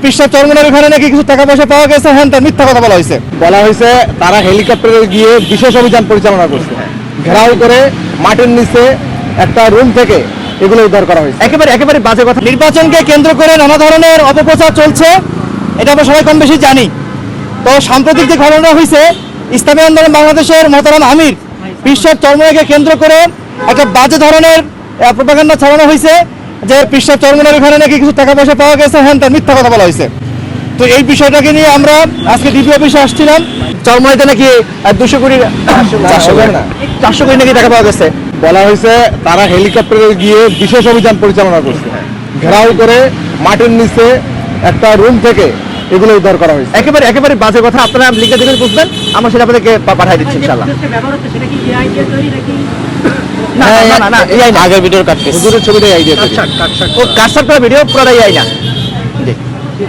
পিসা চরমনার ওখানে নাকি কিছু টাকা পয়সা পাওয়া গেছে, হ্যাঁ তার মিথ্যা কথা বলা হয়েছে। তারা হেলিকপ্টারে গিয়ে বিশেষ অভিযান পরিচালনা করছে, ঘেরাও করে মাটির নিচে একটা রুম থেকে এগুলো উদ্ধার করা হয়েছে। একেবারে বাজে কথা। নির্বাচনকে কেন্দ্র করে নানা ধরনের অপপ্রচার চলছে, এটা আমরা সবাই কম বেশি জানি। তো সাম্প্রতিক যে ঘটনা হয়েছে, ইসলামী আন্দোলন বাংলাদেশের মোহতারাম আমির পিসার চরমনাকে কেন্দ্র করে একটা বাজে ধরনের প্রোপাগান্ডা ছড়ানো হয়েছে যে পিসার চরমনার ওখানে নাকি কিছু টাকা পয়সা পাওয়া গেছে, হ্যাঁ তার মিথ্যা কথা বলা হয়েছে। তো এই বিষয়টাকে নিয়ে আমরা আজকে ডিবি অফিসে আসছিলাম। চরমনাইতে নাকি 200 কোটি 400 কোটি নাকি টাকা পাওয়া গেছে। বলা হয়েছে তারা হেলিকপ্টারে গিয়ে বিশেষ অভিযান পরিচালনা করছে, ঘেরাও করে মাটির নিচে একটা রুম থেকে এগুলো উদ্ধার করা হয়েছে। একেবারে বাজে কথা। আপনারা লিখে দেখে বুঝবেন, আমরা সেটা আপনাদেরকে পাঠিয়ে দিচ্ছি ইনশাআল্লাহ। না আগের ভিডিওর কাটতে হুজুরের ছবিটাই আইডিয়া। আচ্ছা ও কাটসার করা ভিডিও পুরোটাই আই না। জি।